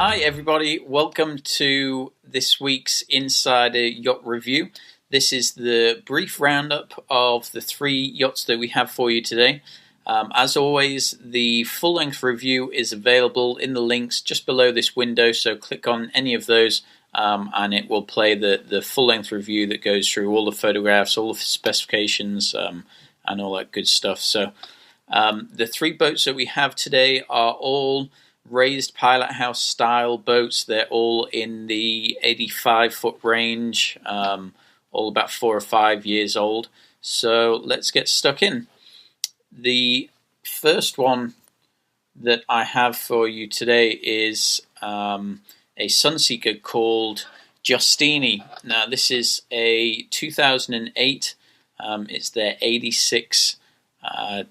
Hi everybody, welcome to this week's Insider Yacht Review. This is the brief roundup of the 3 yachts that we have for you today. As always, the full-length review is available in the links just below this window, so click on any of those and it will play the full-length review that goes through all the photographs, all the specifications and all that good stuff. So the 3 boats that we have today are all Raised Pilothouse style boats. They're all in the 85-foot range, all about 4 or 5 years old. So let's get stuck in. The first one that I have for you today is a Sunseeker called Justine. Now this is a 2008. It's their 86.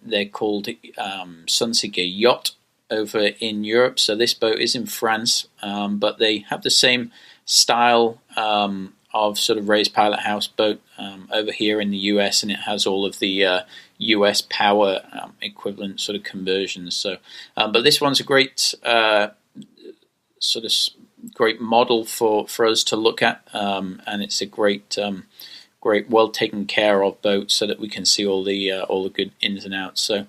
They're called Sunseeker Yacht over in Europe. So this boat is in France, but they have the same style of sort of Raised Pilothouse boat over here in the US, and it has all of the US power equivalent sort of conversions. So, but this one's a great great model for us to look at, and it's a great well taken care of boat, so that we can see all the good ins and outs. So.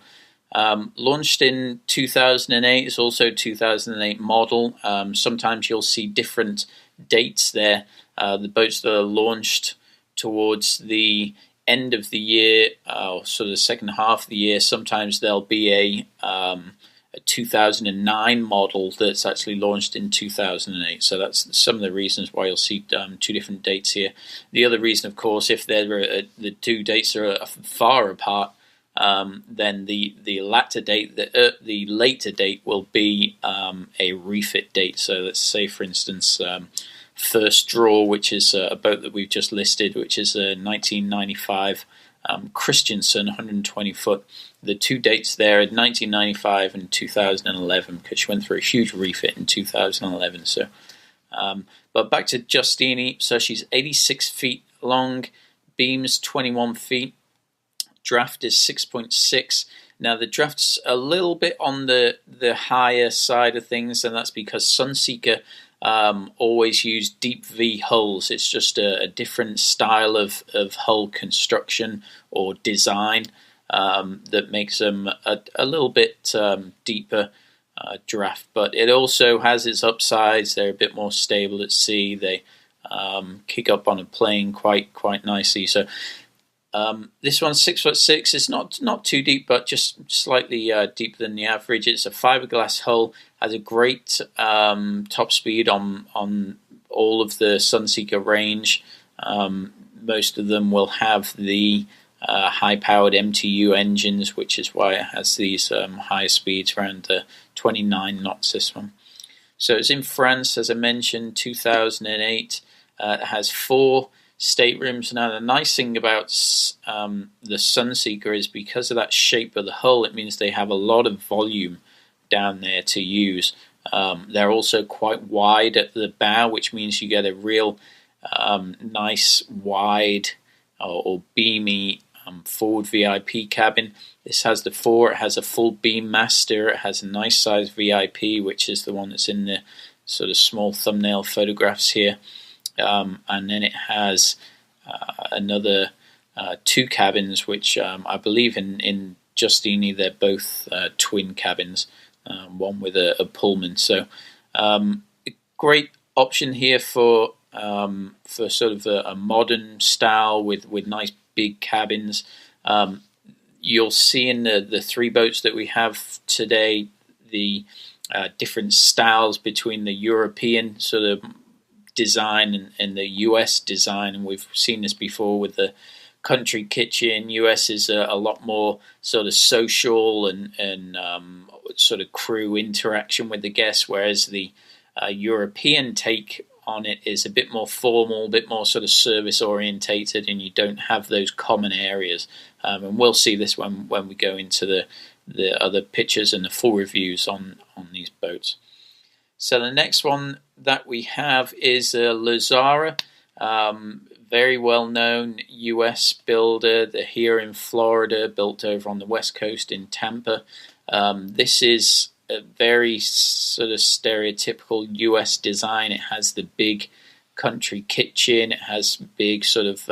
Launched in 2008, it's also a 2008 model. Sometimes you'll see different dates there. The boats that are launched towards the end of the year, or sort of the second half of the year, sometimes there'll be a 2009 model that's actually launched in 2008. So that's some of the reasons why you'll see 2 different dates here. The other reason, of course, if the 2 dates are far apart, then the later date, the later date will be a refit date. So let's say, for instance, First Draw, which is a boat that we've just listed, which is a 1995 Christensen 120 foot. The 2 dates there are 1995 and 2011, because she went through a huge refit in 2011. So, but back to Justine. So she's 86 feet long, beams 21 feet. Draft is 6.6. Now the draft's a little bit on the higher side of things, and that's because Sunseeker always use deep V hulls. It's just a different style of hull construction or design that makes them a little bit deeper draft. But it also has its upsides. They're a bit more stable at sea. They kick up on a plane quite nicely. So. This one's 6'6". It's not too deep, but just slightly deeper than the average. It's a fiberglass hull. Has a great top speed on all of the Sunseeker range. Most of them will have the high-powered MTU engines, which is why it has these higher speeds, around 29 knots. This one. So it's in France, as I mentioned, 2008. It has 4 staterooms. Now the nice thing about the Sunseeker is, because of that shape of the hull, it means they have a lot of volume down there to use. They're also quite wide at the bow, which means you get a real nice wide or beamy forward VIP cabin. This has the 4. It has a full beam master. It has a nice size VIP, which is the one that's in the sort of small thumbnail photographs here. And then it has another 2 cabins, which I believe in Justine they're both twin cabins, one with a Pullman. So a great option here for sort of a modern style with nice big cabins. You'll see in the 3 boats that we have today the different styles between the European sort of design and the US design, and we've seen this before with the country kitchen. US is a lot more sort of social and sort of crew interaction with the guests, whereas the European take on it is a bit more formal, a bit more sort of service orientated, and you don't have those common areas. And we'll see this when we go into the other pictures and the full reviews on these boats. So the next one that we have is Lazzara, very well known US builder. They're here in Florida, built over on the west coast in Tampa. This is a very sort of stereotypical US design. It has the big country kitchen. It has big sort of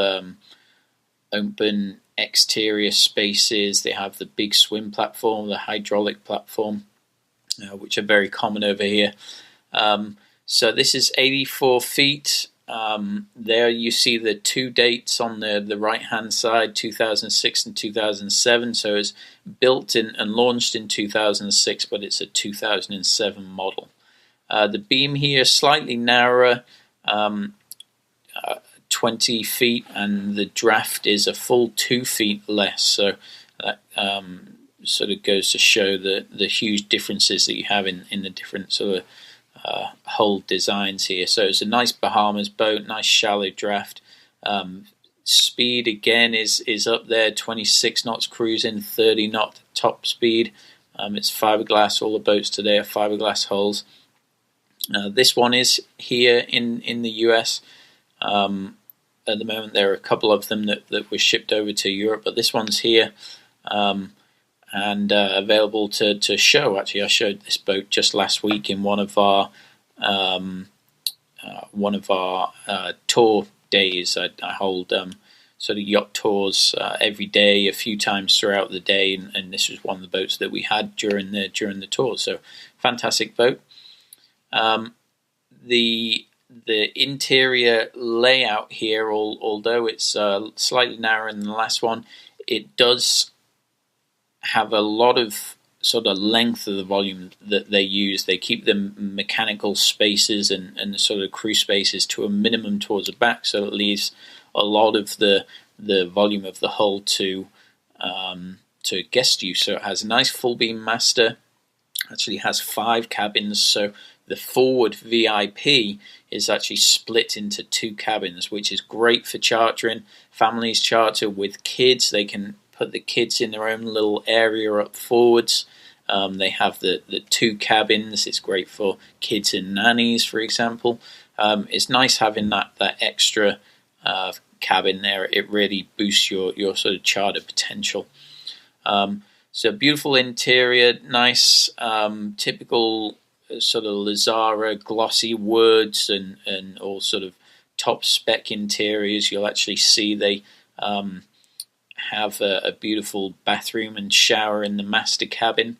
open exterior spaces. They have the big swim platform, the hydraulic platform, which are very common over here. So this is 84 feet. There you see the two dates on the right hand side, 2006 and 2007. So it's built and launched in 2006, but it's a 2007 model. The beam here is slightly narrower, 20 feet, and the draft is a full 2 feet less. So that sort of goes to show the huge differences that you have in the different sort of hull designs here. So it's a nice Bahamas boat, nice shallow draft. Speed again is up there, 26 knots cruising, 30 knot top speed. It's fiberglass. All the boats today are fiberglass hulls. This one is here in the US. At the moment there are a couple of them that were shipped over to Europe, but this one's here and available to show. Actually, I showed this boat just last week in one of our tour days. I hold sort of yacht tours every day, a few times throughout the day, and this was one of the boats that we had during the tour. So fantastic boat. The interior layout here, although it's slightly narrower than the last one, it does have a lot of sort of length of the volume that they use. They keep the mechanical spaces and the sort of crew spaces to a minimum towards the back, so it leaves a lot of the volume of the hull to guest use. So it has a nice full beam master. Actually has 5 cabins, so the forward VIP is actually split into 2 cabins, which is great for chartering. Families charter with kids, they can put the kids in their own little area up forwards. They have the 2 cabins. It's great for kids and nannies, for example. It's nice having that extra cabin there. It really boosts your sort of charter potential. So beautiful interior, nice typical sort of Lazzara glossy woods and all sort of top spec interiors. You'll actually see they have a beautiful bathroom and shower in the master cabin.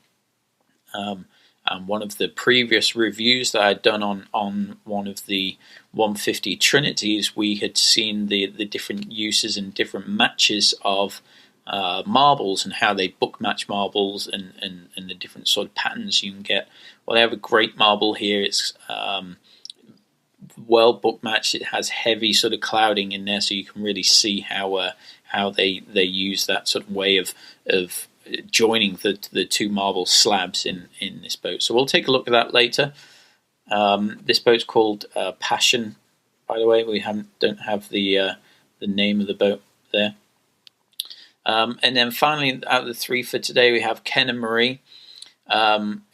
And one of the previous reviews that I'd done on one of the 150 Trinities, we had seen the different uses and different matches of marbles and how they book match marbles and the different sort of patterns you can get. Well, they have a great marble here. It's well book matched. It has heavy sort of clouding in there, so you can really see how they use that sort of way of joining the 2 marble slabs in this boat. So we'll take a look at that later. This boat's called Passion, by the way. We don't have the name of the boat there. And then finally, out of the 3 for today, we have Ken and Marie.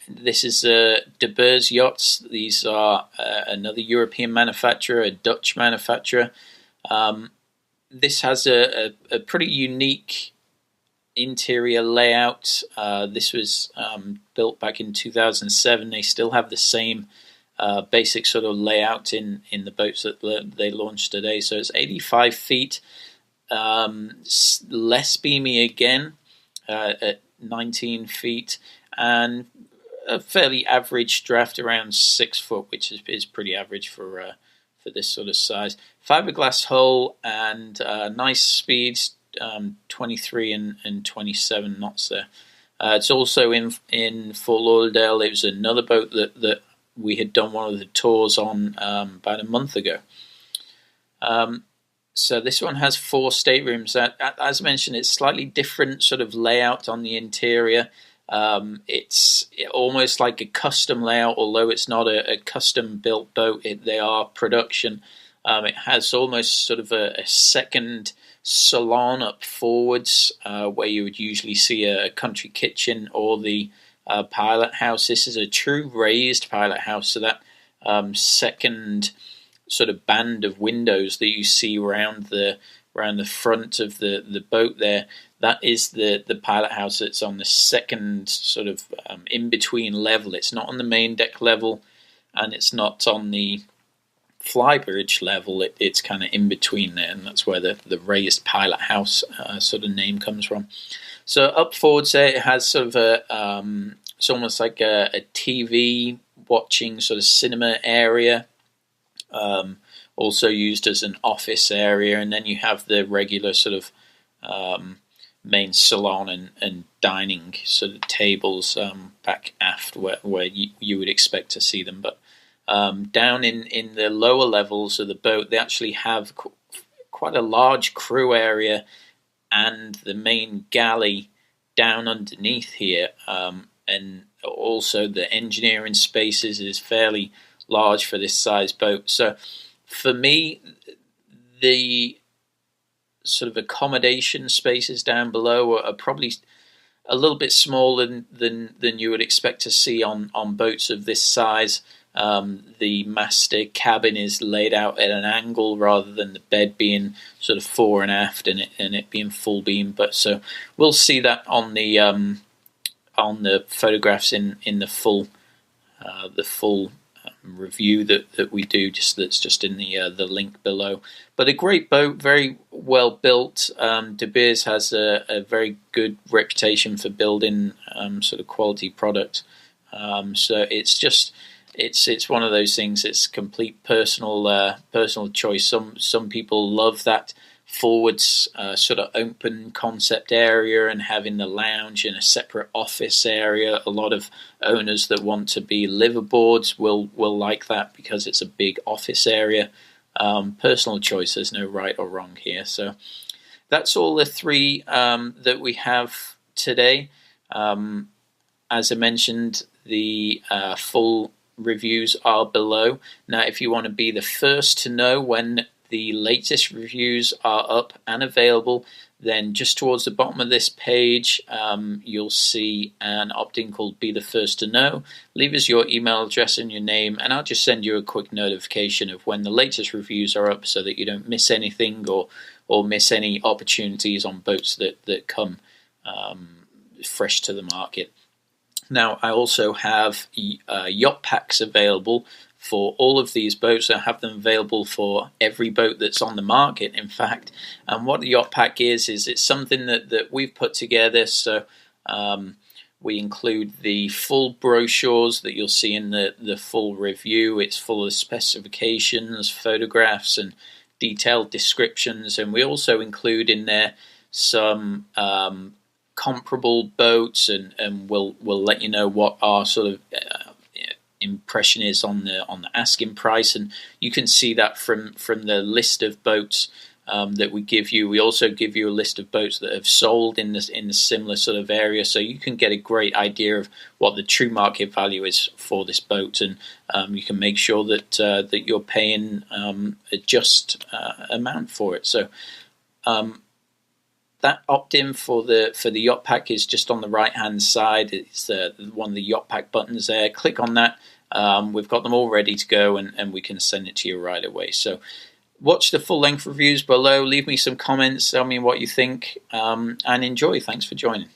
This is Debirs Yachts. These are another European manufacturer, a Dutch manufacturer. This has a pretty unique interior layout. This was built back in 2007. They still have the same basic sort of layout in the boats that they launched today. So it's 85 feet. Less beamy again at 19 feet, and a fairly average draft around 6 foot, which is pretty average for this sort of size. Fiberglass hull and nice speeds, 23 and 27 knots there. It's also in Fort Lauderdale. It was another boat that we had done one of the tours on about a month ago. So this one has 4 staterooms. As mentioned, it's slightly different sort of layout on the interior. It's almost like a custom layout, although it's not a custom built boat. They are production. It has almost sort of a second salon up forwards, where you would usually see a country kitchen or the pilot house. This is a true raised pilot house, so that second sort of band of windows that you see around the front of the boat there, that is the pilot house that's on the second sort of in between level. It's not on the main deck level, and it's not on the flybridge level. It's kind of in between there, and that's where the Raised Pilothouse sort of name comes from. So up forwards there, it has sort of it's almost like a TV watching sort of cinema area, also used as an office area, and then you have the regular sort of main salon and dining sort of tables back aft where you would expect to see them. But down in the lower levels of the boat, they actually have quite a large crew area and the main galley down underneath here, and also the engineering spaces is fairly large for this size boat. So for me, the sort of accommodation spaces down below are probably a little bit smaller than you would expect to see on boats of this size. The master cabin is laid out at an angle rather than the bed being sort of fore and aft and it being full beam. But so we'll see that on the photographs in the full review that we do. That's just in the link below. But a great boat, very well built. De Beers has a very good reputation for building sort of quality product. So it's one of those things. It's complete personal choice. Some people love that forwards sort of open concept area and having the lounge in a separate office area. A lot of owners that want to be liveaboards will like that because it's a big office area. Personal choice. There's no right or wrong here. So that's all the three that we have today. As I mentioned, the full reviews are below. Now, if you want to be the first to know when the latest reviews are up and available, then just towards the bottom of this page, you'll see an opt-in called Be the First to Know. Leave us your email address and your name, and I'll just send you a quick notification of when the latest reviews are up so that you don't miss anything or miss any opportunities on boats that come fresh to the market. Now, I also have yacht packs available for all of these boats. I have them available for every boat that's on the market, in fact. And what the yacht pack is it's something that we've put together. So we include the full brochures that you'll see in the full review. It's full of specifications, photographs, and detailed descriptions. And we also include in there some comparable boats, and we'll let you know what our sort of impression is on the asking price, and you can see that from the list of boats that we give you. We also give you a list of boats that have sold in the similar sort of area, so you can get a great idea of what the true market value is for this boat, and you can make sure that you're paying a just amount for it. So that opt-in for the yacht pack is just on the right hand side. It's one of the yacht pack buttons there. Click on that. We've got them all ready to go, and we can send it to you right away. So watch the full length reviews below. Leave me some comments. Tell me what you think, and enjoy. Thanks for joining.